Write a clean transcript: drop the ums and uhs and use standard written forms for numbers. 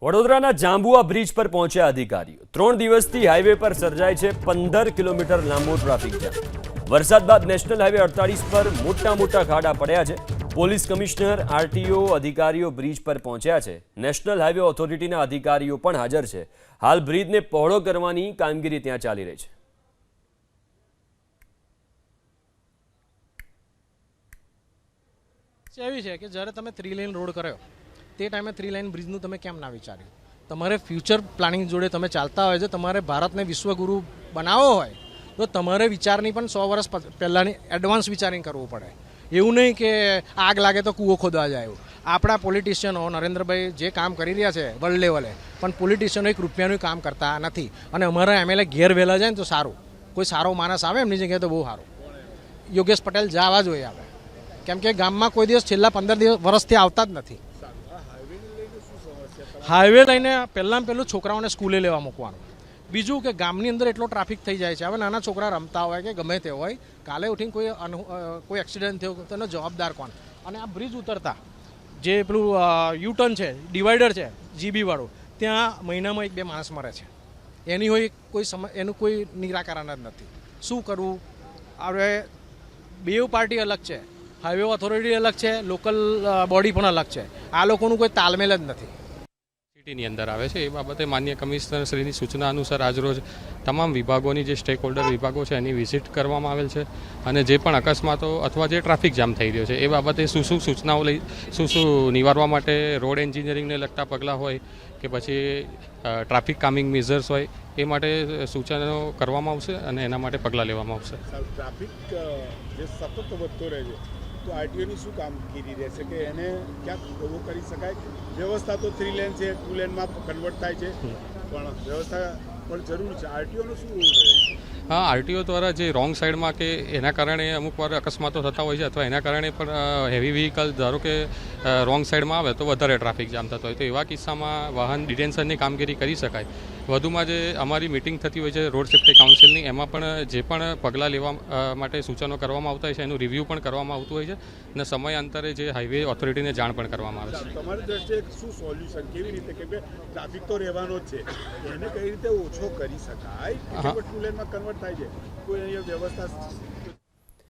વડોદરાના જાંબુઆ બ્રિજ પર પહોંચ્યા અધિકારીઓ 3 દિવસથી હાઈવે પર સર્જાય છે 15 કિલોમીટર લાંબો ટ્રાફિક જામ। વરસાદ બાદ નેશનલ હાઈવે 48 પર મોટા ખાડા પડ્યા છે। પોલીસ કમિશનર આરટીઓ અધિકારીઓ બ્રિજ પર પહોંચ્યા છે। નેશનલ હાઈવે ઓથોરિટીના અધિકારીઓ પણ હાજર છે। હાલ બ્રિજને પહોળો કરવાની કામગીરી ત્યાં ચાલી રહી છે। એવી છે કે જ્યારે તમે 3 લેન રોડ કર્યો તે ટાઈમે 3 લેન બ્રિજનું તમે કેમ ના વિચાર્યું? તમારે ફ્યુચર પ્લાનિંગ જોડે તમે ચાલતા હોય છે, તમારે ભારતને વિશ્વગુરુ બનાવવો હોય તો તમારે વિચારની પણ 100 વર્ષ પહેલાંની એડવાન્સ વિચારિંગ કરવું પડે। એવું નહીં કે આગ લાગે તો કૂવો ખોદવા જાય। આપણા પોલિટિશિયનો નરેન્દ્રભાઈ જે કામ કરી રહ્યા છે વર્લ્ડ લેવલે, પણ પોલિટિશિયનો 1 રૂપિયાનું કામ કરતા નથી। અને અમારા એમએલએ ઘેર વહેલા જાય ને તો સારું, કોઈ સારો માણસ આવે એમની જગ્યાએ તો બહુ સારું। યોગેશ પટેલ જવા જોઈએ આવે, કેમ કે ગામમાં કોઈ દિવસ છેલ્લા 15 વર્ષથી આવતા જ નથી। હાઈવે લઈને પહેલું છોકરાઓને સ્કૂલે લેવા મૂકવાનું। બીજું કે ગામની અંદર એટલો ટ્રાફિક થઈ જાય છે, હવે નાના છોકરા રમતા હોય કે ગમે તે હોય, કાલે ઉઠીને કોઈ એક્સિડન્ટ થયો તો એનો જવાબદાર કોણ? અને આ બ્રિજ ઉતરતા જે પેલું યુટર્ન છે, ડિવાઈડર છે જીબી વાળું, ત્યાં મહિનામાં 1-2 માણસ મરે છે। એનું કોઈ નિરાકરણ જ નથી। શું કરવું? હવે બેવ પાર્ટી અલગ છે, હાઈવે ઓથોરિટી અલગ છે, લોકલ બોડી પણ અલગ છે। આ લોકોનું કોઈ તાલમેલ જ નથી। સિટીની અંદર આવે છે એ બાબતે માન્ય કમિશનર શ્રીની સૂચના અનુસાર આજરોજ તમામ વિભાગોની જે સ્ટેક હોલ્ડર વિભાગો છે એની વિઝિટ કરવામાં આવેલ છે। અને જે પણ અકસ્માતો અથવા જે ટ્રાફિક જામ થઈ રહ્યો છે એ બાબતે શું સૂચનાઓ શું નિવારવા માટે રોડ એન્જિનિયરિંગને લગતા પગલાં હોય કે પછી ટ્રાફિક કામિંગ મેઝર્સ હોય, એ માટે સૂચનો કરવામાં આવશે અને એના માટે પગલાં લેવામાં આવશે। ટ્રાફિક જે સતત વધતો રહે છે તો આરટીઓની શું કામગીરી રહેશે કે એને ક્યાંક એવો કરી શકાય? વ્યવસ્થા તો 3 લેન છે, 2 લેનમાં કન્વર્ટ થાય છે, પણ વ્યવસ્થા પણ જરૂર છે। આરટીઓનું શું રહેશે? હા, આરટીઓ દ્વારા જે રોંગ સાઈડમાં કે એના કારણે અમુક વાર અકસ્માતો થતા હોય છે, અથવા એના કારણે પણ હેવી વ્હીકલ ધારો કે રોંગ સાઈડમાં આવે તો વધારે ટ્રાફિક જામ થતો હોય, તો એવા કિસ્સામાં વાહન ડિટેન્શનની કામગીરી કરી શકાય। વધુમાં જે અમારી મિટિંગ થતી હોય છે રોડ સેફ્ટી કાઉન્સિલની, એમાં પણ જે પણ પગલાં લેવા માટે સૂચનો કરવામાં આવતા હોય છે એનું રિવ્યૂ પણ કરવામાં આવતું હોય છે અને સમયાંતરે જે હાઈવે ઓથોરિટીને જાણ પણ કરવામાં આવે છે। તમારી દ્રષ્ટિએ શું સોલ્યુશન, કેવી રીતે? કેમ કે ટ્રાફિક તો રહેવાનો જ છે, એને કઈ રીતે ઓછો કરી શકાય? 2 લેનમાં કન્વર્ટ થાય છે, કોઈ અહીંયા વ્યવસ્થા